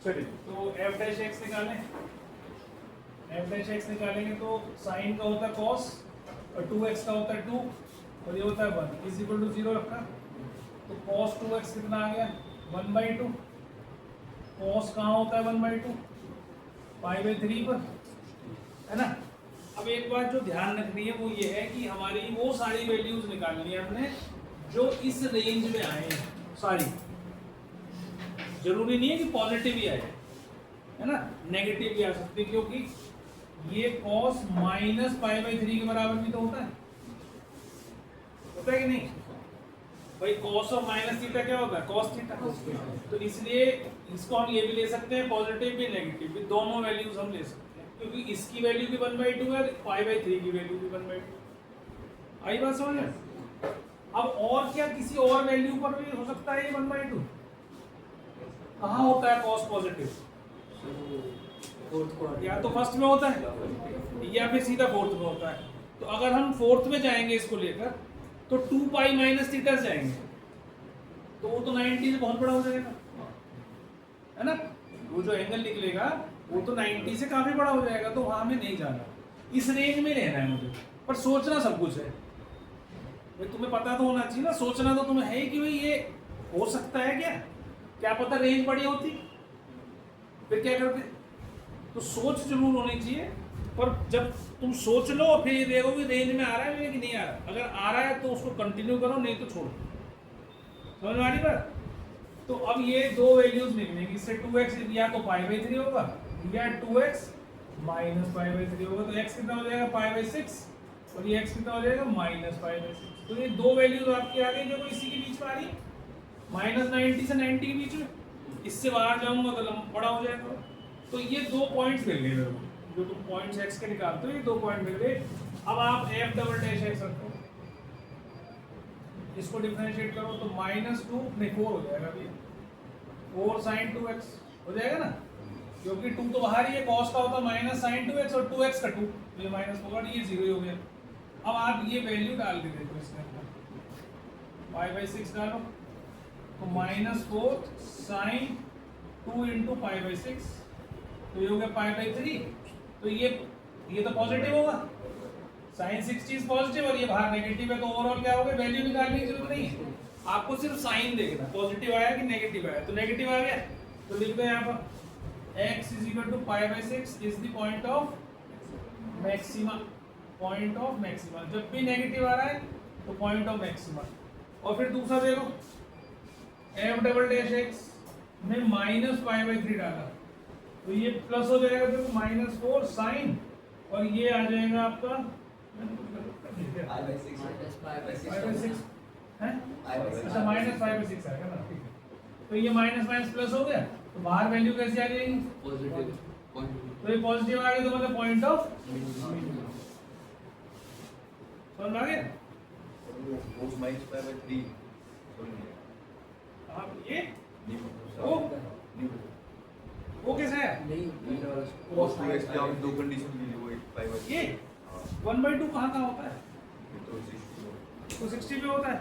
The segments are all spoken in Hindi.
चलिए तो एफ डैश एक्स निकालें। एफ डैश एक्स निकालेंगे तो साइन का होता है कॉस और 2x का होता है 2 और ये होता है 1 इज इक्वल टू 0 रखा। तो cos 2x कितना आ गया 1/2। cos कहाँ होता है 1/2 π/3 पर, है ना। अब एक बात जो ध्यान रखनी है वो ये है कि हमारी वो सारी वैल्यूज निकालनी है अपने जो इस रेंज में आए हैं सारी। जरूरी नहीं है कि पॉजिटिव ही आए, है ना, नेगेटिव भी आ सकती है, क्योंकि ये cos -π/3 के बराबर भी तो होता है कि नहीं भाई। cos और माइनस थीटा क्या होता है cos थीटा। तो इसलिए इसको हम ये भी ले सकते हैं पॉजिटिव भी नेगेटिव भी, दोनों वैल्यूज हम ले सकते हैं, क्योंकि इसकी वैल्यू भी 1/2 है, π/3 की वैल्यू भी 1/2। आई बात समझ में। अब और क्या किसी और वैल्यू पर भी हो सकता है ये 1/2। कहाँ होता है cos पॉजिटिव, या तो फर्स्ट में होता है या फिर सीधा फोर्थ में होता है। तो अगर हम फोर्थ में जाएंगे इसको लेकर तो 2π माइनस थीटा से जाएंगे तो वो तो 90 से बहुत बड़ा हो जाएगा, है ना। वो जो एंगल निकलेगा वो तो 90 से काफी बड़ा हो जाएगा, तो वहां हमें नहीं जाना, इस रेंज में रहना है मुझे। पर सोचना सब कुछ है भाई, तुम्हें पता तो होना चाहिए ना, सोचना तो तुम्हें है कि भाई ये हो सकता है क्या पता रेंज बड़ी होती फिर क्या करते। तो सोच जरूर होनी चाहिए, पर जब तुम सोच लो फिर ये देखो कि रेंज में आ रहा है कि नहीं आ रहा। अगर आ रहा है तो उसको कंटिन्यू करो, नहीं तो छोड़ो। समझ में आ रही बात। तो अब ये दो वैल्यूज निकलेंगी, इससे 2x या तो π/3 होगा या 2x माइनस π/3 होगा। तो x कितना हो जाएगा π/6 और ये x कितना हो जाएगा -π/6। तो ये दो वैल्यूज आपकी आ गई जो इसी के बीच में आ रही है, -90 से 90 के बीच में। इससे बाहर जाऊंगा तो बड़ा हो जाएगा। तो ये दो पॉइंट्स मिल गए मेरे को, जो तुम पॉइंट्स x के निकालते हो, ये दो पॉइंट मिल गए। अब आप f डबल डैश x रखो, इसको डिफरेंशिएट करो तो -2 नहीं 4 हो जाएगा अभी, 4 sin 2x हो जाएगा ना, क्योंकि 2 तो बाहर ही है। cos का होता है -sin 2x और 2x का 2, ये माइनस होगा, ये 0 हो गया। अब आप ये वैल्यू डाल के देखो इसके अंदर, π/6 डालो तो -4 sin 2 × π/6, तो ये हो गया π/3। तो ये तो पॉजिटिव होगा, साइन 60 पॉजिटिव और ये बाहर नेगेटिव है, तो ओवरऑल क्या होगा, वैल्यू निकालने की जरूरत नहीं है, आपको सिर्फ साइन देखना पॉजिटिव आया कि नेगेटिव आया। तो नेगेटिव आ गया तो लिख दो यहाँ पर x = π/6 is the point of maxima. Point of maxima जब भी नेगेटिव आ रहा है तो पॉइंट ऑफ मैक्सिमा। और फिर दूसरा देखो f डबल डैश x में -π/3 डाला तो ये प्लस हो जाएगा, देखो -4 साइन और ये आ जाएगा आपका -π/6 है, अच्छा -π/6 आएगा ना, ठीक है। तो ये माइनस प्लस हो गया, तो बाहर वैल्यू कैसी आ जाएगी पॉजिटिव। तो ये पॉजिटिव आ गया तो मतलब पॉइंट ऑफ समझ में आ गया। अब ये वो कैसा है दो कंडीशन के लिए वो ये 1/2 कहाँ होता है, तो 60 पे होता है।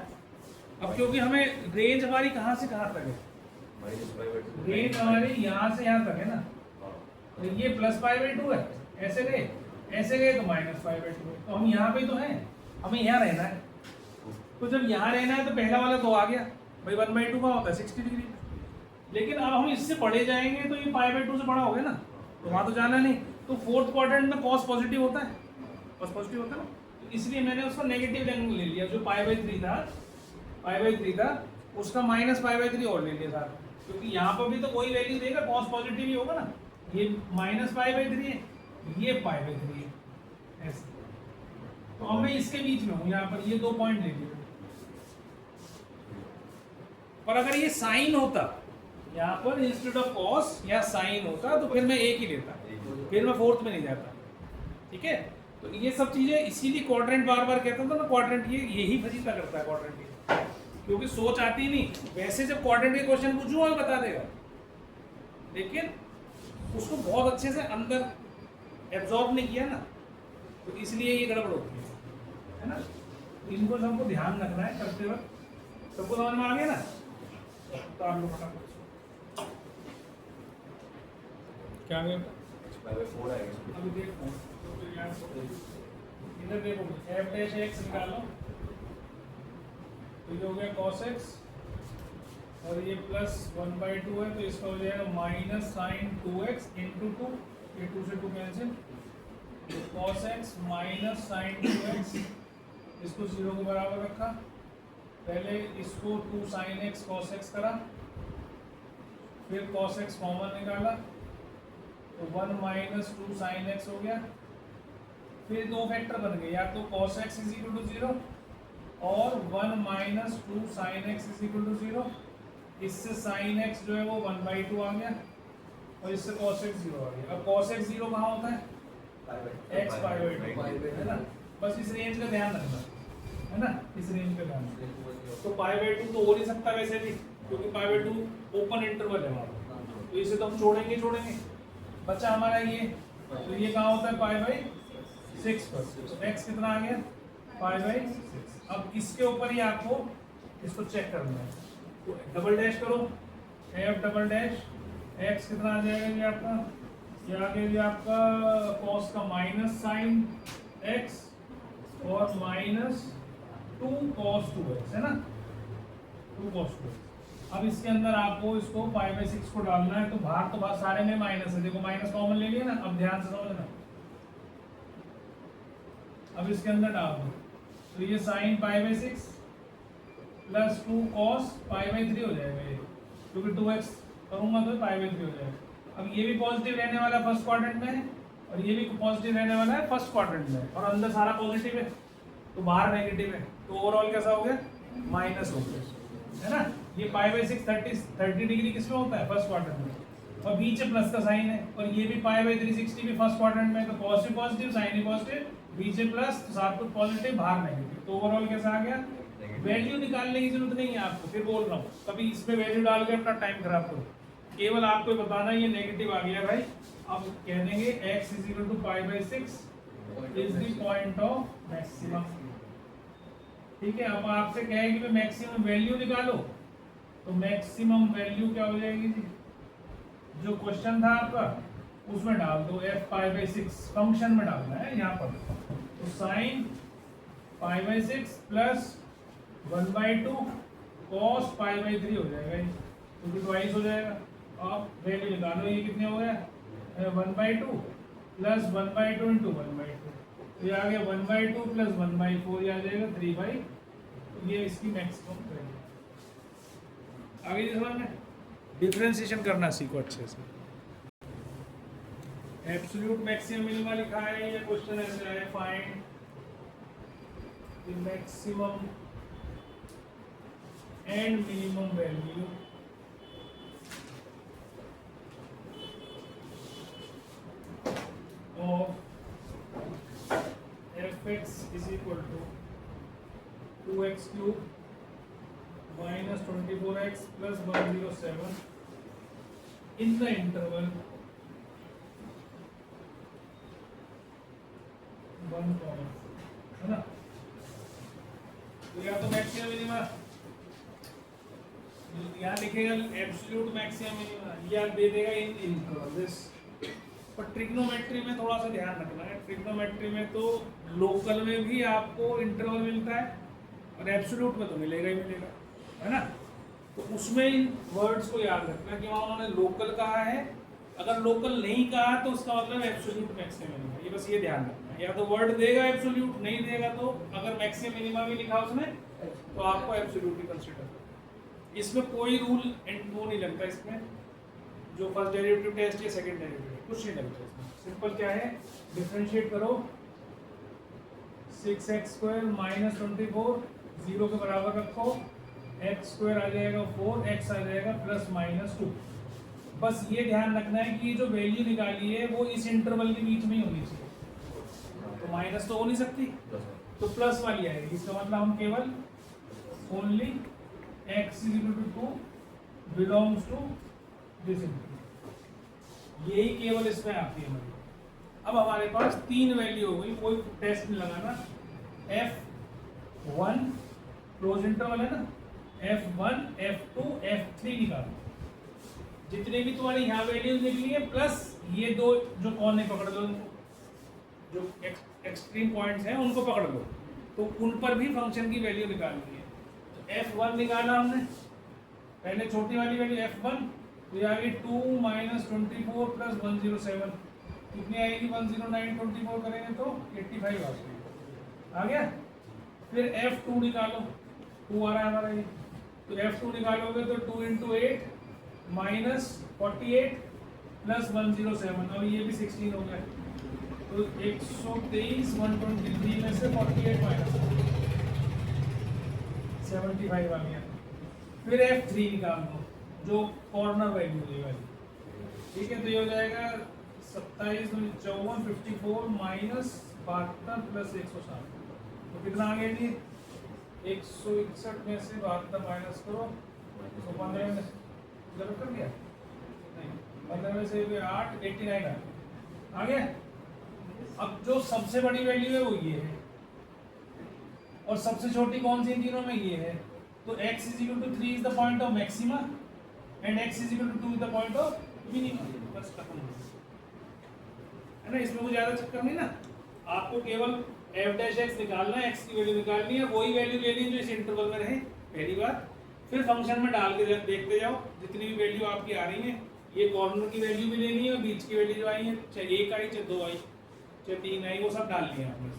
अब क्योंकि हमें रेंज हमारी कहाँ से कहाँ तक है, रेंज हमारी यहाँ से यहाँ तक है ना, तो ये +π/2 है, ऐसे गए तो -π/2 है, तो हम यहाँ पे तो हैं, हमें यहाँ रहना है। तो जब यहाँ रहना है तो पहला वाला तो आ गया भाई 1/2 का होता है 60 डिग्री। लेकिन अब हम इससे पढ़े जाएंगे तो ये π/2 से बड़ा हो गया ना, तो वहाँ तो जाना नहीं। तो फोर्थ क्वाड्रेंट में cos पॉजिटिव होता है, cos पॉजिटिव होता है ना, तो इसलिए मैंने उसका नेगेटिव एंगल ले लिया। जो π/3 था उसका -π/3 और ले लिया था, क्योंकि यहाँ पर भी तो कोई वैल्यू देगा cos पॉजिटिव ही होगा ना। ये -π/3 है, ये π/3 है, ऐसे। तो अब मैं इसके बीच में हूँ, यहाँ पर ये दो पॉइंट ले लिए। पर अगर ये साइन होता यहाँ पर इंस्टेड ऑफ कॉस या साइन होता तो फिर मैं एक ही लेता, फिर मैं फोर्थ में नहीं जाता, ठीक है। तो ये सब चीजें इसीलिए क्वाड्रेंट बार बार कहता था ना, क्वाड्रेंट ये यही फजीता करता है क्वाड्रेंट की, क्योंकि सोच आती नहीं। वैसे जब क्वाड्रेंट के क्वेश्चन पूछूं वो बता देगा, लेकिन उसको बहुत अच्छे से अंदर एब्जॉर्ब नहीं किया ना, तो इसलिए ये गड़बड़ होती है ना। इनको सबको ध्यान रखना है करते वक्त, सबको समझ में आ गया ना। तो आप लोग क्या आ गया? x/4 आएगा। अभी देखो तो यहाँ से इधर देखो f डैश x निकालो तो ये हो गया cos x और ये प्लस 1/2 है तो इसका हो जाएगा माइनस साइन 2x इंटू 2, ये 2 से 2 cancel, cos x minus sine 2x, इसको 0 के बराबर रखा, पहले इसको 2 साइन x cos x करा, फिर cos x कॉमन निकाला तो 1 माइनस 2 साइन x हो गया, फिर दो फैक्टर बन गए, या तो cos x is equal to 0 और 1 minus 2 sine x is equal to 0, इससे साइन x जो है वो 1/2 आ गया और इससे cos x 0 आ गया। अब cos x 0 कहाँ होता है? x π/2 है ना, बस इस रेंज का ध्यान रखना है ना, इस रेंज का ध्यान रखना। तो π/2 तो हो नहीं सकता वैसे भी, क्योंकि π/2 ओपन इंटरवल है वहाँ पर, तो इसे तो हम छोड़ेंगे। बच्चा हमारा ये, तो ये कहाँ होता है π/6 पर, तो x कितना आ गया π/6। अब इसके ऊपर ही आपको इसको चेक करना है, तो डबल डैश करो, f डबल डैश x कितना आ जाएगा ये आपका, ये आ गया ये आपका cos का माइनस साइन x और माइनस 2 cos 2x है ना, 2 cos 2x। अब इसके अंदर आपको इसको π/6 को डालना है, तो बाहर सारे में माइनस है, देखो माइनस कॉमन ले लिया ना, अब ध्यान से समझना। अब इसके अंदर डाल दो तो ये साइन π/6 प्लस 2 cos π/3 हो जाएगा ये, क्योंकि 2x करूंगा तो π/3 हो जाएगा। अब ये भी पॉजिटिव रहने वाला है फर्स्ट क्वाड्रेंट में और ये भी पॉजिटिव रहने वाला है फर्स्ट क्वाड्रेंट में, और अंदर सारा पॉजिटिव है तो बाहर नेगेटिव है, तो ओवरऑल कैसा हो गया माइनस हो गया है ना। ये π/6 30 डिग्री किसमें होता है? फर्स्ट क्वाड्रेंट में, और बीच में प्लस का साइन है, और ये भी π/3 60 भी फर्स्ट क्वाड्रेंट में, तो cos भी पॉजिटिव साइन भी पॉजिटिव, बीच में प्लस तो साथ में पॉजिटिव बाहर नेगेटिव, तो ओवरऑल कैसा आ गया। वैल्यू निकालने की जरूरत नहीं है आपको, फिर बोल रहा हूँ कभी इसमें वैल्यू डाल के अपना टाइम खराब करो, केवल आपको बताना ये नेगेटिव आ गया भाई। अब कह देंगे x is equal to π/6 is the point of maximum, ठीक है। अब आपसे कहेगी कि मैक्सिमम वैल्यू निकालो, तो मैक्सिमम वैल्यू क्या हो जाएगी जी, जो क्वेश्चन था आपका उसमें डाल दो, f π/6 फंक्शन में डालना है यहाँ पर, तो साइन π/6 प्लस 1/2 cos π/3 हो जाएगा ये, क्योंकि ट्वाइस हो जाएगा। अब वैल्यू निकालो, ये कितने हो गया 1/2 प्लस 1/2 इंटू 1/2, तो ये आ गया 1/2 प्लस 1/4, ये आ जाएगा 3/, तो ये इसकी मैक्सिमम वैल्यू। आगे जी समझ में डिफरेंशिएशन करना सीखो अच्छे से। एब्सोल्यूट मैक्सिमम मिनिमम लिखा है, ये क्वेश्चन ऐसे है, find the maximum and minimum value of fx is equal to 2x cube minus 24x plus 107 in the interval 1, है ना। तो या तो मैक्सिमम मिनिमम यहाँ लिखेगा एब्सोल्यूट मैक्सिमम मिनिमम, या दे देगा इन इंटरवल दिस। पर ट्रिग्नोमेट्री में थोड़ा सा ध्यान रखना है, ट्रिग्नोमेट्री में तो लोकल में भी आपको इंटरवल मिलता है और एब्सोल्यूट में तो मिलेगा ही मिलेगा, है ना। तो उसमें इन वर्ड्स को याद रखना कि वहाँ उन्होंने लोकल कहा है, अगर लोकल नहीं कहा तो उसका मतलब एब्सोल्यूट मैक्सिमम मिनिमम, ये बस ये ध्यान रखना है। या तो वर्ड देगा एब्सोल्यूट, नहीं देगा तो अगर मैक्सिमम मिनिमम भी लिखा उसने तो आपको एब्सोल्यूट ही कंसीडर करना। इसमें कोई रूल एंड वो नहीं लगता, इसमें जो फर्स्ट डेरिवेटिव टेस्ट या सेकंड डेरिवेटिव कुछ नहीं लगता इसमें। सिंपल क्या है, डिफरेंशिएट करो 6x² माइनस 24 0 के बराबर रखो, x² आ जाएगा 4, x आ जाएगा प्लस माइनस 2। बस ये ध्यान रखना है कि ये जो वैल्यू निकाली है वो इस इंटरवल के बीच में ही होनी चाहिए, तो माइनस तो हो नहीं सकती, तो प्लस वाली आएगी। इसका मतलब हम केवल only x is equal to 2 belongs to this interval, यही केवल इसमें आती है हमारी। अब हमारे पास 3 वैल्यू हो गई, कोई टेस्ट नहीं लगाना। f1 क्लोज इंटरवल है ना, f1 f2 f3 निकालो, जितने भी तुम्हारी यहाँ वैल्यूज निकली है प्लस ये दो जो कोने पकड़ लो उनको, जो एक्सट्रीम पॉइंट्स हैं उनको पकड़ लो, तो उन पर भी फंक्शन की वैल्यू निकालनी है। तो f1 निकाला हमने, पहले छोटी वाली वैल्यू f1, तो ये आ गई 2 - 24 + 107, कितनी आएगी 10924 करेंगे तो 85 आ गया। फिर f2 निकालो, 2 आ रहा है हमारा ये, तो f2 निकालोगे तो 2 × 8 - 48 + 107, और ये भी 16 हो गया, तो 123 123 में से 48 माइनस 75 आ गया। फिर f3 निकाल दो जो कॉर्नर वैल्यू है ये वाली, ठीक है, तो ये हो जाएगा 27 × 54 54 माइनस 72 प्लस 160, तो कितना आ गया जी 161 में से 72 माइनस करो तो 15 में गलत कर दिया नहीं, 15 में से 8 89 आ गया। अब जो सबसे बड़ी वैल्यू है वो ये है, और सबसे छोटी कौन सी इन तीनों में ये है, तो x = 3 is the point of maxima and x = 2 is the point of minima. बस खत्म है ना, इसमें कोई ज्यादा चक्कर नहीं ना, आपको केवल f' निकालना है, x की वैल्यू निकालनी है, वही वैल्यू लेनी है जो इस इंटरवल में रहे, पहली बात। फिर फंक्शन में डाल के देखते जाओ जितनी भी वैल्यू आपकी आ रही है, ये कॉर्नर की वैल्यू भी लेनी है और बीच की वैल्यू जो आई है, चाहे 1 आई चाहे 2 आई चाहे 3 आई, वो सब डालनी है आपने।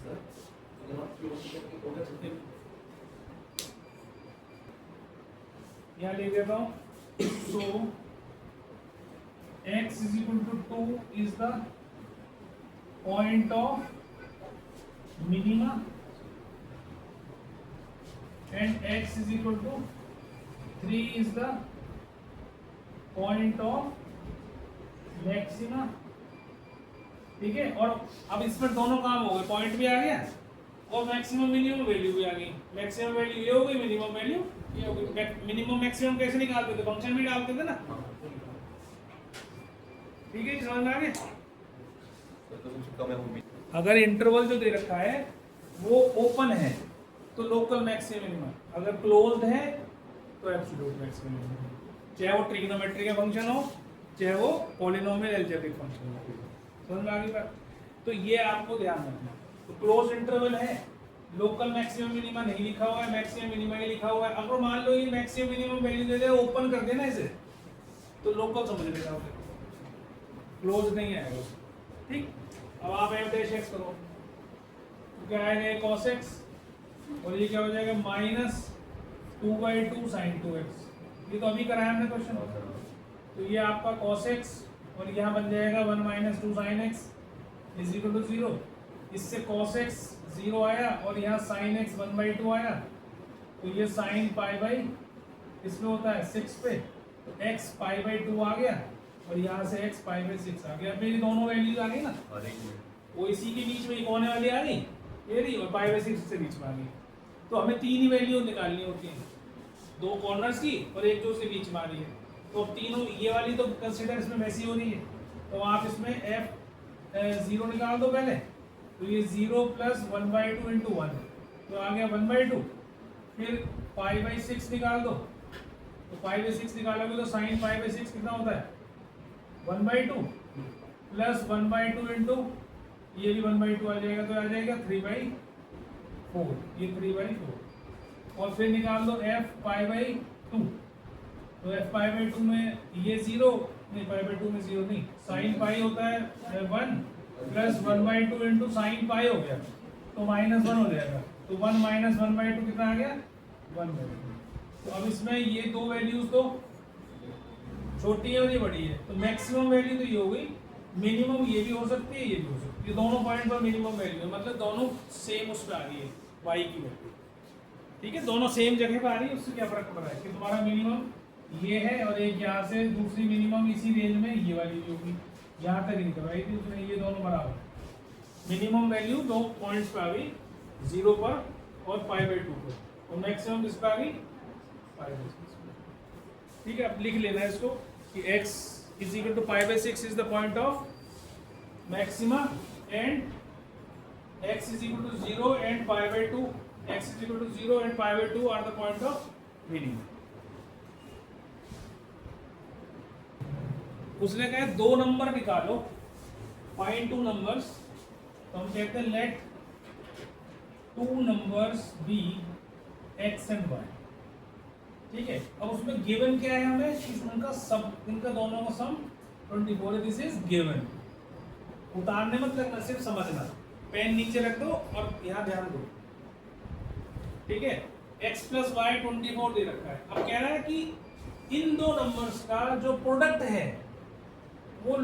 यहाँ लिख देता हूँ, सो x = 2 is the point of minima and x = 3 is the point of maxima, ठीक है। और अब इसमें दोनों काम हो गए, पॉइंट भी आ गया और मैक्सिमम मिनिमम वैल्यू भी आ गई। मैक्सिमम वैल्यू ये हो गई, मिनिमम वैल्यू ये हो गई। मिनिमम मैक्सिमम कैसे निकालते थे, फंक्शन में डालते थे ना, ठीक है, समझ में आ गया। अगर इंटरवल जो दे रखा है वो ओपन है तो लोकल मैक्सिमम मिनिमम, अगर क्लोज्ड है तो एब्सोल्यूट मैक्सिमम मिनिमम, चाहे वो ट्रिग्नोमेट्री का फंक्शन हो चाहे वो पॉलिनोमियल अलजेब्रिक फंक्शन हो, समझ में आ गई बात। तो ये आपको ध्यान रखना, तो क्लोज इंटरवल है, लोकल मैक्सिमम मिनिमा नहीं लिखा हुआ है, मैक्सिमम मिनिमा ही लिखा हुआ है। अगर मान लो ये मैक्सिमम मिनिमम वैल्यू दे दे, ओपन कर देना इसे, तो लोकल समझ लेगा, क्लोज नहीं आएगा, ठीक। अब आप f' करो तो क्या आएगा cos x, और ये क्या हो जाएगा -2/2 sin 2x, ये तो अभी कराया हमने क्वेश्चन, तो ये आपका cos x और यहाँ बन जाएगा 1 - 2 sin x = 0। इससे cos x 0 आया और यहाँ sin x 1/2 आया, तो ये sin π/, इसमें होता है 6 पे, तो x π/2 आ गया और यहाँ से x π/6 आ गया। मेरी दोनों वैल्यूज आ गई ना, वो इसी के बीच में एक होने वाली आ गई, ये रही, और π/6 से बीच में आ गई। तो हमें 3 ही वैल्यू निकालनी होती है, 2 कॉर्नर्स की और एक जो उसके बीच में आ रही है। तो अब तीनों, ये वाली तो कंसिडर इसमें वैसी हो रही है, तो आप इसमें f0 निकाल दो पहले, तो ये 0 + 1/2 × 1, तो आ गया 1/2। फिर π/6 निकाल दो, तो π/6 निकालोगे तो sin π/6 कितना होता है 1/2 + 1/2 × ये भी 1/2 आ जाएगा, तो आ जाएगा 3/4, ये 3/4। और फिर निकाल दो f π/2, तो f π/2 में ये 0 नहीं, π/2 में 0 नहीं, sin π होता है 1 + 1/2 × sin π हो गया, तो -1 हो जाएगा, तो 1 - 1/2 कितना आ गया 1/2। तो अब इसमें ये दो वैल्यूज तो छोटी है और ये बड़ी है, तो मैक्सिमम वैल्यू तो ये हो गई, मिनिमम ये भी हो सकती है, ये भी हो सकती है, ये दोनों पॉइंट पर मिनिमम वैल्यू है, मतलब दोनों सेम उस पर आ रही है y की वैल्यू, ठीक है, दोनों सेम जगह पर आ रही है, उससे क्या फर्क पड़ रहा है कि तुम्हारा मिनिमम ये है और एक यहाँ से दूसरी मिनिमम इसी रेंज में ये वाली जो होगी, यहाँ तक नहीं करवाई थी उसने, ये दोनों बराबर, मिनिमम वैल्यू दो पॉइंट्स पर आ गई, 0 पर और π/2 पर, और मैक्सिमम किस पर आ गई π/6, ठीक है। अब लिख लेना है इसको कि x = π/6 is the point of maxima and x = 0 and π/2, x = 0 and π/2 are the point of minimum. उसने कहा 2 नंबर निकालो फाइंड टू नंबर्स, तो हम कहते हैं let two numbers be x and y, ठीक है। अब उसमें गिवन क्या है हमें, इनका सब, इनका दोनों का सम 24 है, दिस इज गिवन। उतारने मत लगना, सिर्फ समझना। पेन नीचे रख दो और यहाँ ध्यान दो, ठीक है। x प्लस वाई 24 दे रखा है। अब कह रहा है कि इन दो नंबर्स का जो प्रोडक्ट है वो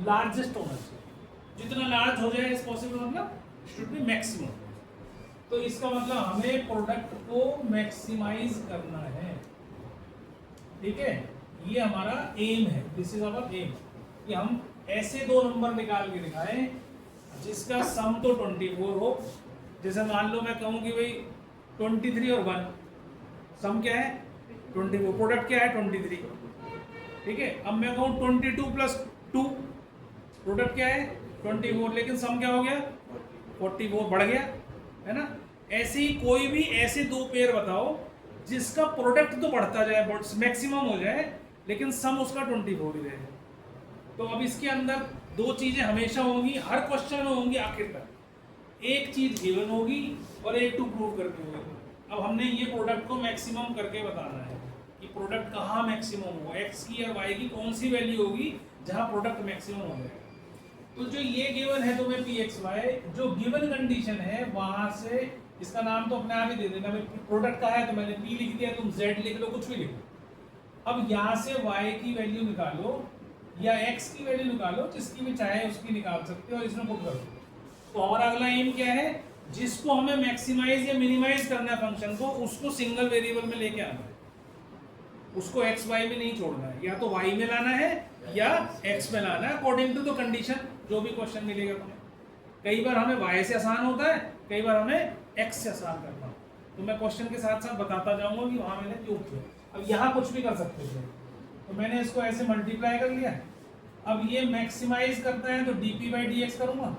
लार्जेस्ट होना चाहिए, जितना लार्ज हो जाए इज पॉसिबल, मतलब शुड बी मैक्सिमम। तो इसका मतलब हमें प्रोडक्ट को मैक्सिमाइज करना है, ठीक है। ये हमारा एम है, दिस इज आवर एम, कि हम ऐसे दो नंबर निकाल के दिखाएं जिसका सम तो 24 हो। जैसे मान लो मैं कहूँ कि भाई 23 और 1, सम क्या है 24, प्रोडक्ट क्या है 23, ठीक है। अब मैं कहूँ 22 प्लस 2, प्रोडक्ट क्या है 24, लेकिन सम क्या हो गया 44, बढ़ गया, है ना। ऐसे ही कोई भी ऐसे दो पेयर बताओ जिसका प्रोडक्ट तो बढ़ता जाए, मैक्सिमम हो जाए, लेकिन सम उसका 24 ही रहे। तो अब इसके अंदर दो चीजें हमेशा होंगी, हर क्वेश्चन में होंगी आखिर तक। एक चीज गिवन होगी और एक टू प्रूव करनी होगी। अब हमने ये प्रोडक्ट को मैक्सिमम करके बताना है कि प्रोडक्ट कहाँ मैक्सिमम होगा, एक्स की या वाई की कौन सी वैल्यू होगी जहाँ प्रोडक्ट मैक्सिमम हो जाएगा। तो जो ये गिवन है तुम्हें पी एक्स वाई, जो गिवन कंडीशन है वहां से, इसका नाम तो अपने आप ही दे देना, प्रोडक्ट का है तो मैंने पी लिख दिया, तुम जेड लिख लो, कुछ भी लिखो। अब यहाँ से वाई की वैल्यू निकालो या एक्स की वैल्यू निकालो, जिसकी भी चाहे उसकी निकाल सकते हो और इसमें पुट कर दो। तो हमारा अगला एम क्या है, जिसको हमें मैक्सिमाइज या मिनिमाइज करना है फंक्शन को, उसको सिंगल वेरिएबल में लेके आना है, उसको एक्स वाई में नहीं छोड़ना है, या तो वाई में लाना है या एक्स में लाना है, अकॉर्डिंग टू द कंडीशन, जो भी क्वेश्चन मिलेगा तुम्हें। कई बार हमें वाई से आसान होता है, कई बार हमें एक्स से आसान करना, तो मैं क्वेश्चन के साथ साथ बताता जाऊंगा कि वहां मैंने क्यों किया। अब यहाँ कुछ भी कर सकते थे, तो मैंने इसको ऐसे मल्टीप्लाई कर लिया। अब ये मैक्सिमाइज करता है तो D P by D x करूँगा,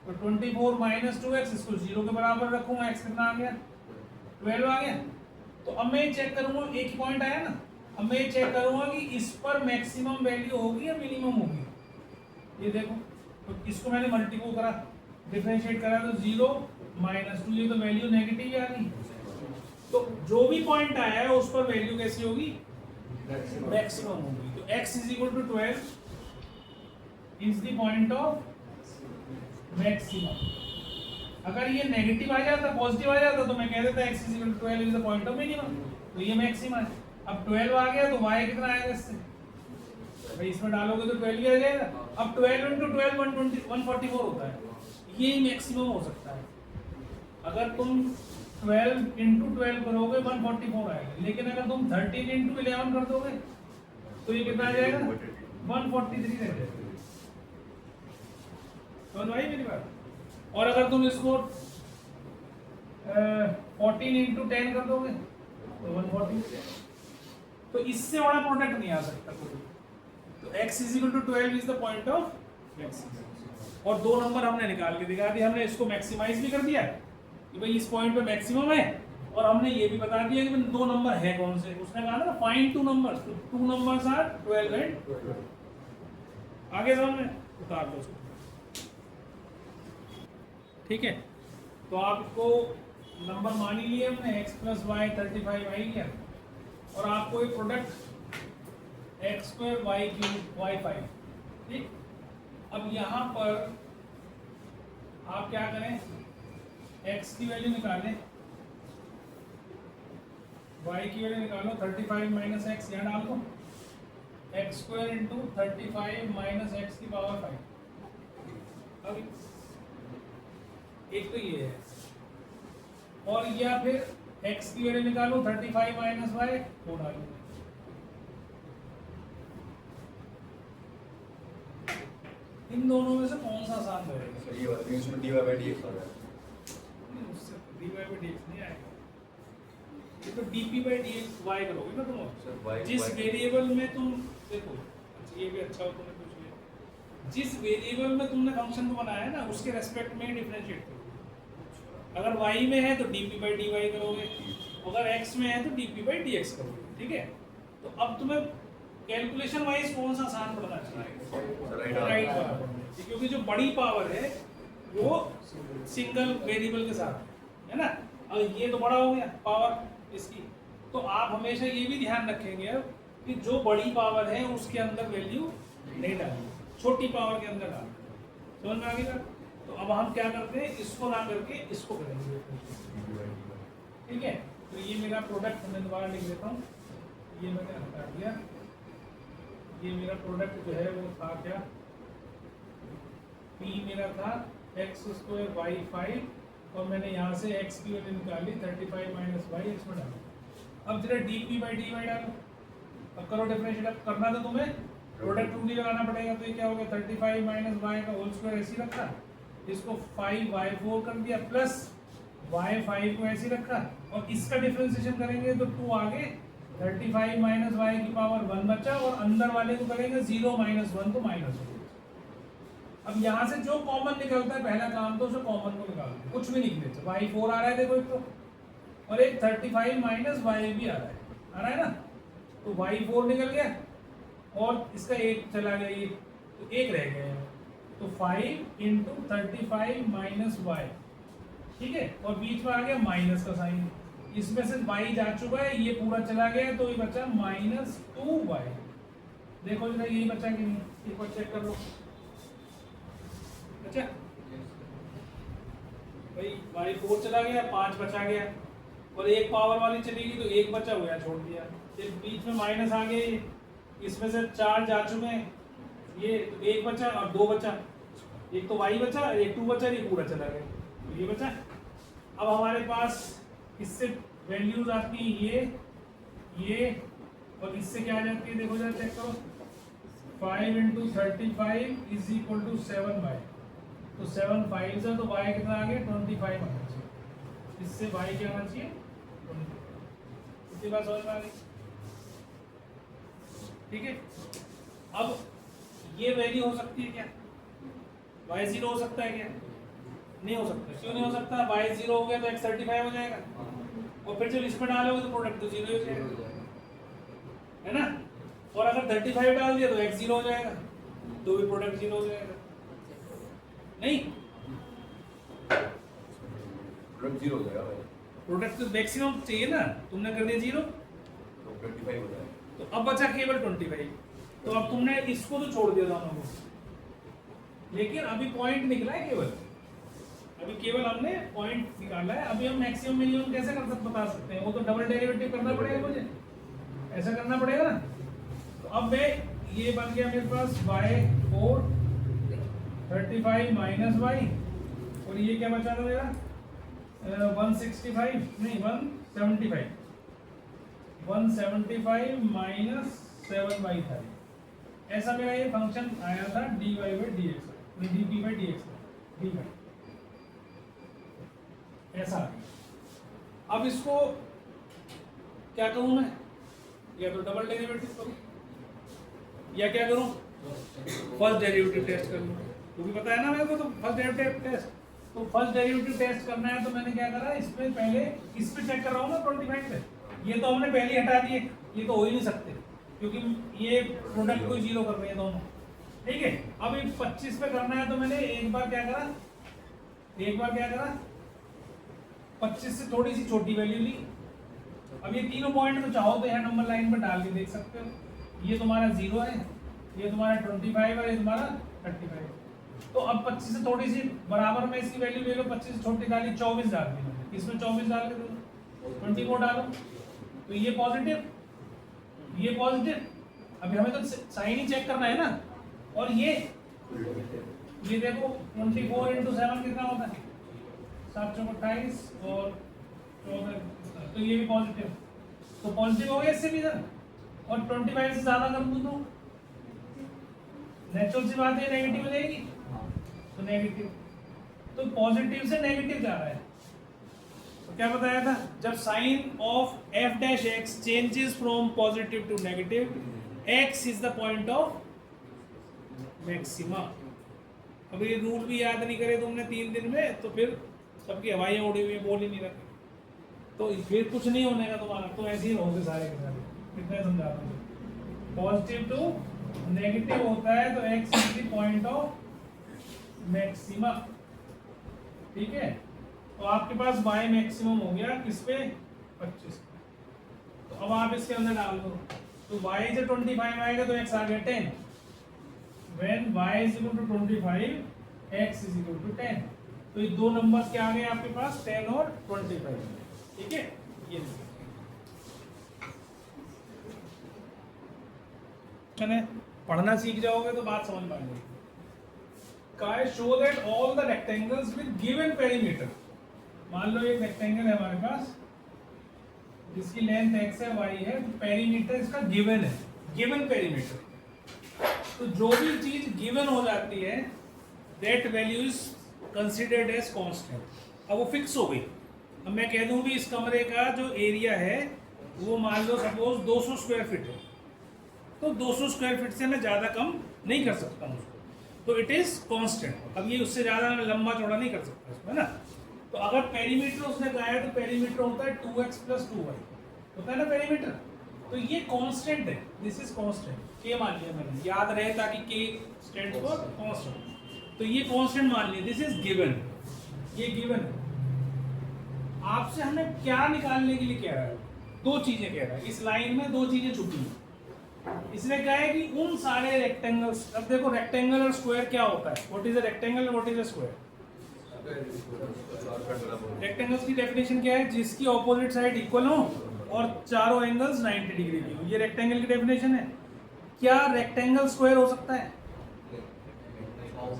तो 24 माइनस 2x, इसको 0 के बराबर रखूंगा, x कितना आ गया 12 आ गया। तो अब मैं चेक करूंगा, एक पॉइंट आया ना, अब मैं चेक करूंगा कि इस पर मैक्सिमम वैल्यू होगी या मिनिमम होगी। ये देखो, तो इसको मैंने मल्टीपल करा, डिफरेंशिएट करा, तो 0 माइनस 2, ये तो वैल्यू नेगेटिव आ गई। तो जो भी पॉइंट आया है उस पर वैल्यू कैसी होगी, मैक्सिमम होगी। तो x is equal to 12 is the point of maximum. अगर ये नेगेटिव आ जाता, पॉजिटिव आ जाता, तो मैं कह देता x is equal to 12 is the point of minimum, तो ये मैक्सिमम है। अब 12 आ गया तो y कितना आएगा इससे, भाई इसमें डालोगे तो 12 ही आ जाएगा। अब 12 into 12 144 होता है, ये मैक्सिमम हो सकता है। अगर तुम 12 into 12 करोगे 144 आएगा, लेकिन अगर तुम 13 into 11 कर दोगे तो ये कितना आ जाएगा 143 रह जाएगा। समझ भाई मेरी बात। और अगर तुम इसको 14 into 10 कर दोगे तो 140, तो इससे बड़ा प्रोडक्ट नहीं आ सकता कोई। तो x is equal to 12 is the point of maximum. और दो नंबर हमने निकाल के दिखा दिया, हमने इसको मैक्सिमाइज भी कर दिया कि भाई इस पॉइंट पे मैक्सिमम है, और हमने ये भी बता दिया कि दो नंबर है कौन से। उसने कहा ना फाइंड टू नंबर्स, तो टू नंबर्स आर 12 एंड 12। आगे हमने उतार दो, ठीक है। तो आपको नंबर मान ही लिए हमने, x प्लस वाई 35 आई गया, और आपको एक product x square y cube y 5, ठीक। अब यहाँ पर आप क्या करें, x की वैल्यू निकालें, y की वैल्यू निकालो, 35 माइनस एक्स यहाँ डाल दो, x square into 35 minus x की पावर 5। अब एक तो ये है, और या फिर x की वैल्यू निकालो 35 माइनस वाई, वो डालो। इन दोनों में से कौन सा आसान रहेगा? सर ये वाला इसमें dy by dx आ रहा है, नहीं, उससे dy by dx नहीं आएगा, ये तो dp by dx y करोगे ना तुम। सर y जिस वेरिएबल में तुम देखो, ये भी अच्छा हो तुमने पूछ लिया, जिस वेरिएबल में तुमने फंक्शन को बनाया है ना, उसके रेस्पेक्ट में डिफरेंशिएट करो। अगर y में है तो dp by dy करोगे, अगर x में है तो dp by dx करोगे, ठीक है। तो अब तुम्हें कैलकुलेशन वाइज कौन सा आसान पड़ना चाहिए? राइट राइट पावर, क्योंकि जो बड़ी पावर है वो सिंगल वेरिएबल के साथ है ना। अब ये तो बड़ा हो गया पावर इसकी, तो आप हमेशा ये भी ध्यान रखेंगे अब कि जो बड़ी पावर है उसके अंदर वैल्यू नहीं डालनी, छोटी पावर के अंदर डालनी। समझ में आ गया? तो अब हम क्या करते हैं, इसको ना करके इसको करेंगे, ठीक है। तो ये मेरा प्रोडक्ट मैं दोबारा लिख देता हूँ, ये मैंने हटा दिया। ये मेरा प्रोडक्ट जो है वो था क्या, P मेरा था x² y5 और मैंने यहाँ से x की वैल्यू निकाली 35 माइनस वाई, इसमें डालो। अब जरा dp बाई dy डालो, अब करो डिफरेंशिएट। अब करना तो तुम्हें प्रोडक्ट रूल ही लगाना पड़ेगा। तो ये क्या हो गया, 35 माइनस वाई का होल स्क्वायर ऐसे ही रखा, इसको 5y4 कर दिया प्लस y5 को ऐसे ही रखा, और इसका डिफरेंशिएशन करेंगे तो 2 आगे 35 माइनस वाई की पावर 1 बचा, और अंदर वाले को करेंगे 0 माइनस 1 तो माइनस 1। अब यहाँ से जो कॉमन निकलता है पहला काम तो उसे कॉमन को निकाल दो, कुछ भी निकले तो y4 आ रहा है देखो एक तो, और एक 35 माइनस वाई भी आ रहा है ना, तो y4 निकल गया और इसका एक चला गया, ये तो एक रह गया, तो 5 इंटू 35 माइनस वाई, ठीक है, और बीच में आ गया माइनस का साइन, इसमें से y जा चुका है, ये पूरा चला गया, तो ये बचा -2y। देखो जरा यही बचा कि नहीं, एक बार चेक कर लो। अच्छा भाई y4 चला गया, 5 बचा गया, और एक पावर वाली चलेगी तो एक बचा हुआ है, छोड़ दिया। फिर बीच में माइनस आ गए, इसमें से 4 जा चुके हैं, ये तो एक बचा और 2 बचा, एक तो y बचा, एक 2 बचा, ये पूरा चला गया, तो ये बचा। अब हमारे पास इससे वैल्यूज आती हैं ये और इससे क्या आ जाती है, देखो जरा चेक करो, 5 into 35 is equal to 7y, तो 7 5 से तो y कितना आ गया 25 आना चाहिए, इससे y क्या आना चाहिए 20। इतनी बात समझ में आ गई, ठीक है। अब ये वैल्यू हो सकती है क्या, y 0 हो सकता है क्या, नहीं हो सकता। क्यों नहीं हो सकता, y 0 हो गया तो x 35 हो जाएगा, और फिर जब इसमें डालोगे तो प्रोडक्ट तो 0 हो जाएगा, है ना। और अगर 35 डाल दिया तो x 0 हो जाएगा, तो भी प्रोडक्ट 0 हो जाएगा, नहीं प्रोडक्ट 0 हो जाएगा भाई, प्रोडक्ट तो मैक्सिमम चाहिए ना, तुमने कर दिया 0 तो 25 हो जाएगा, तो अब बचा केवल 25। तो अब तुमने इसको तो छोड़ दिया दोनों को, लेकिन अभी पॉइंट निकला है केवल, अभी केवल हमने पॉइंट निकाला है। अभी हम मैक्सिमम मिनिमम कैसे कर सकते बता सकते हैं, वो तो डबल डेरिवेटिव करना पड़ेगा मुझे, ऐसा करना पड़ेगा ना। तो अब मैं ये बन गया मेरे पास y4 35 माइनस वाई, और ये क्या बचा था मेरा 165 नहीं 175 माइनस 7y था। ऐसा मेरा ये फंक्शन आया था dy by dx, dp by dx dy, ऐसा। अब इसको क्या करूं मैं, या तो डबल डेरिवेटिव करूं या क्या करूं, फर्स्ट डेरिवेटिव टेस्ट कर लूं, क्योंकि पता है ना मेरे को, तो फर्स्ट डेरिवेटिव टेस्ट, तो फर्स्ट डेरिवेटिव टेस्ट करना है तो मैंने क्या करा, इसमें पहले इस पे चेक कर रहा हूं ना 25 पे, ये तो हमने पहले हटा दिए, ये तो हो ही नहीं सकते क्योंकि ये प्रोडक्ट को 0 कर रहे हैं दोनों, ठीक है। अब ये 25 पे करना है तो मैंने एक बार क्या करा 25 से थोड़ी सी छोटी वैल्यू ली। अब ये तीनों पॉइंट तो चाहो तो यहाँ नंबर लाइन पर डाल के देख सकते हो, ये तुम्हारा 0 है, ये तुम्हारा 25 है, ये तुम्हारा 35। तो अब 25 से थोड़ी सी बराबर में इसकी वैल्यू ले लो, 25 से छोटी डाली 24 डाल दी, इसमें 24 डाल के दो 24 डालो, तो ये पॉजिटिव, ये पॉजिटिव। अभी हमें तो साइन ही चेक करना है ना, और ये देखो 24 इंटू 7 कितना होता है 728 और 14, तो ये भी पॉजिटिव, तो पॉजिटिव हो गया इससे भी इधर, और 25 से ज्यादा कर दूं तो नेचुरल सी बात है नेगेटिव हो जाएगी, तो नेगेटिव, तो पॉजिटिव से नेगेटिव जा रहा है। तो क्या बताया था, जब sine of f dash x changes from positive to negative, x is the point of maxima. अब ये रूल भी याद नहीं करे तुमने 3 दिन में, तो फिर सबकी हवाइयाँ उड़ी हुई बोल ही नहीं रखी, तो फिर कुछ नहीं होने का तुम्हारा, तो ऐसे ही होगे सारे के सारे, कितने समझाता हूँ। पॉजिटिव टू नेगेटिव होता है तो x is the point of maximum, ठीक है। तो आपके पास y मैक्सिमम हो गया किस पे, 25। तो अब आप इसके अंदर डाल दो, तो y से 25 आएगा तो x आ गया 10। When y is equal to 25, x is equal to 10। तो ये दो नंबर्स क्या आ गए आपके पास, 10 और 25, ठीक है। ये पढ़ना सीख जाओगे तो बात समझ में आ जाएगी। काय show that all the rectangles with given perimeter. मान लो एक रेक्टेंगल है हमारे पास जिसकी लेंथ x है y है, तो पेरीमीटर इसका गिवन है, गिवन पेरीमीटर। तो जो भी चीज गिवन हो जाती है that value is considered as constant. अब वो फिक्स हो गई। अब मैं कह दूं भी इस कमरे का जो एरिया है वो मान लो सपोज 200 स्क्वायर फीट है, तो 200 स्क्वायर फीट से मैं ज़्यादा कम नहीं कर सकता हूँ उसको, तो इट इज़ कांस्टेंट। अब ये उससे ज़्यादा लंबा चौड़ा नहीं कर सकता इसमें ना। तो अगर पेरीमीटर उसने कहा है तो पेरीमीटर होता है 2x + 2y, होता है ना पेरीमीटर। तो ये कांस्टेंट है, दिस इज कांस्टेंट। k मान लिया मैंने, याद रहे ताकि k स्टैंड्स फॉर कांस्टेंट। तो ये कांस्टेंट मान लिया, दिस इज गिवन, ये गिवन है। आपसे हमें क्या निकालने के लिए कह रहा है, दो चीजें कह रहा है। इस लाइन में दो चीजें छुपी हैं। इसने कहा है कि उन सारे रेक्टेंगल्स, अब देखो रेक्टेंगल और स्क्वायर क्या होता है, what is a rectangle, what is a square. Rectangles की डेफिनेशन क्या है, जिसकी ऑपोजिट साइड इक्वल हो और चारों एंगल्स 90 डिग्री की हो, ये रेक्टेंगल की डेफिनेशन है। क्या रेक्टेंगल स्क्वायर हो सकता है, हो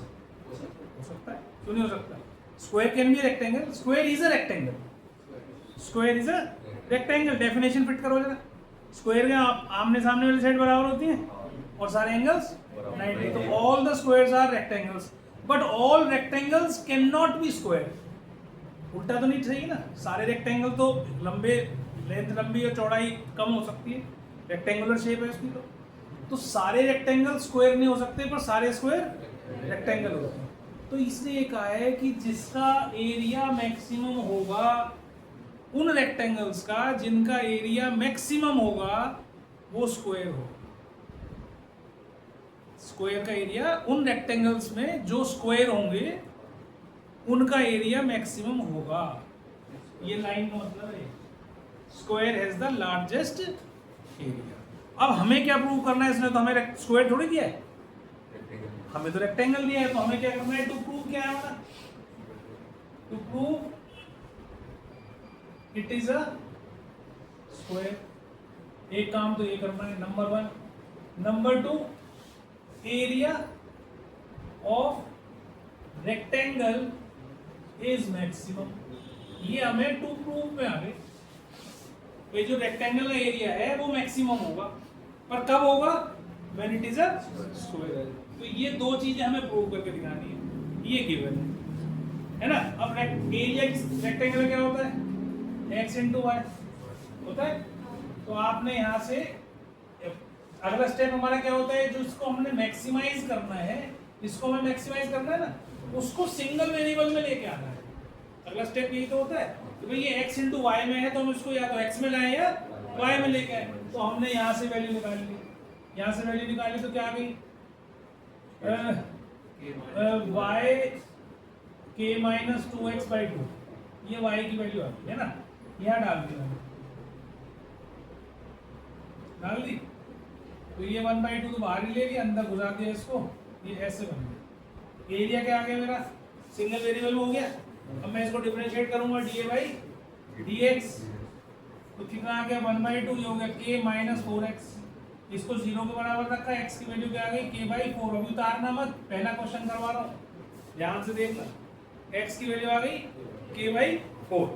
सकता है, क्यों नहीं हो सकता। Square can be rectangle, square is a rectangle, square is a rectangle. Definition fit करो जरा, स्क्वायर के आमने सामने वाली साइड बराबर होती है और सारे एंगल्स 90। तो all the squares are rectangles, but all rectangles can not be square. उल्टा तो नहीं सही ना, सारे रेक्टेंगल तो लंबे, लेंथ लंबी और चौड़ाई कम हो सकती है, रेक्टेंगुलर शेप है उसकी। तो सारे रेक्टेंगल स्क्वायर नहीं हो सकते, पर सारे स्क्वायर रेक्टेंगल होते हैं। तो इसने ये कहा है कि जिसका एरिया मैक्सिमम होगा, उन रेक्टेंगल्स का जिनका एरिया मैक्सिमम होगा वो स्क्वायर होगा। स्क्वायर का एरिया उन रेक्टेंगल्स में जो स्क्वायर होंगे उनका एरिया मैक्सिमम होगा। ये लाइन का मतलब है square has the largest area. अब हमें क्या प्रूव करना है, इसने तो हमें स्क्वायर थोड़ी दिया है, हमें तो रेक्टेंगल दिया है। तो हमें क्या करना है, टू प्रूव क्या है हमारा, to prove it is a square. एक काम तो ये करना है, number 1। Number 2, area of rectangle is maximum. ये हमें टू प्रूव में आ गए, ये जो रेक्टेंगल का एरिया है वो मैक्सिमम होगा, पर कब होगा, when it is a square. तो ये दो चीजें हमें प्रूव करके दिखानी है, ये गिवन है ना। अब एरिया रेक्टेंगल क्या होता है, x × y होता है। तो आपने यहाँ से अगला स्टेप हमारा क्या होता है, जो इसको हमने मैक्सिमाइज करना है, इसको हमें मैक्सिमाइज करना है ना, उसको सिंगल वेरिएबल में लेके आना है। अगला स्टेप यही तो होता है कि भाई ये x × y में है तो हम इसको या तो x में लाएं या y में लेके आए। तो हमने यहाँ से वैल्यू निकाल ली, यहाँ से वैल्यू निकाली तो क्या आ गई, y k - 2x/2, ये y की वैल्यू आ गई है ना। यहाँ डाल दी मैंने, डाल दी। तो ये 1/2 तो बाहर ही ले लिया, अंदर घुसा दिया इसको, ये ऐसे बन गया। एरिया क्या आ गया मेरा, सिंगल वेरिएबल हो गया। अब मैं इसको डिफरेंशिएट करूंगा dA/dx, तो कितना आ गया, 1/2, ये हो गया k - 4x। इसको 0 के बराबर रखा, x की वैल्यू क्या आ गई, k/4। अभी उतारना मत, पहला क्वेश्चन करवा रहा हूँ, ध्यान से देखना। x की वैल्यू आ गई k/4,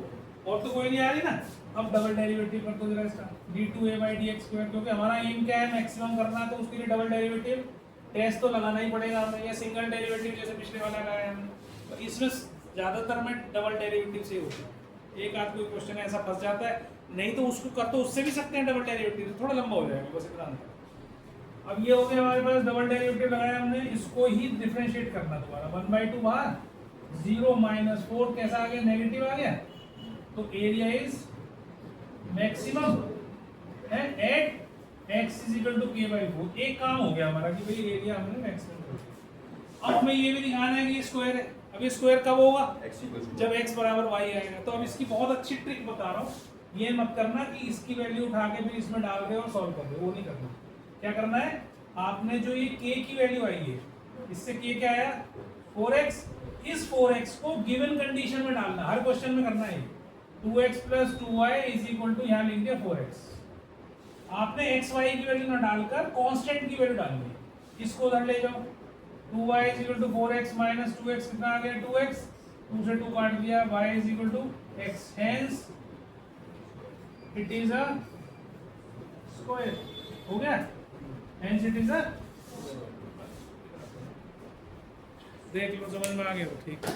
और तो कोई नहीं आ रही ना। अब डबल डेरिवेटिव कर दो जरा इसका, d2a/dx², क्योंकि हमारा एम क्या है, मैक्सिमम करना है, तो उसके लिए डबल डेरिवेटिव टेस्ट तो लगाना ही पड़ेगा हमें, या सिंगल डेरिवेटिव जैसे पिछले वाला लगाया हमने। तो इसमें ज़्यादातर में डबल डेरिवेटिव से होता है, एक आध कोई क्वेश्चन ऐसा फंस जाता है, नहीं तो उसको कर तो उससे भी सकते हैं डबल डेरिवेटिव, थोड़ा लंबा हो जाएगा, बस इतना अंतर। अब ये हो गया हमारे पास, डबल डेरिवेटिव लगाया हमने, इसको ही डिफरेंशिएट करना दोबारा। 1/2 बाहर, 0 - 4 कैसा आ गया, नेगेटिव आ गया। तो एरिया इज मैक्सिमम है at x is equal to k/4। एक काम हो गया हमारा कि भाई एरिया हमने मैक्सिमम कर दिया। अब हमें ये भी दिखाना है कि ये स्क्वायर है। अब ये स्क्वायर कब होगा? x equals to जब x बराबर y आएगा। तो अब इसकी बहुत अच्छी ट्रिक बता रहा हूँ, ये मत करना कि इसकी वैल्यू उठा के फिर इसमें डाल दे और सॉल्व कर दे, वो नहीं करना। क्या करना है, आपने जो ये k की वैल्यू आई है, इससे k क्या आया 4x, इस 4x को गिवन कंडीशन में डालना, हर क्वेश्चन में करना है। 2x + 2y is equal to, यहाँ लिख दिया 4x। आपने x y की वैल्यू ना डालकर कांस्टेंट की वैल्यू डालनी है। इसको उधर ले जाओ, 2y is equal to 4x minus 2x कितना आ गया 2x, 2 से 2 काट दिया, y is equal to x, hence it is a square. हो गया, हेंस इट इज अ, देख लो समझ में आ गया, ठीक है।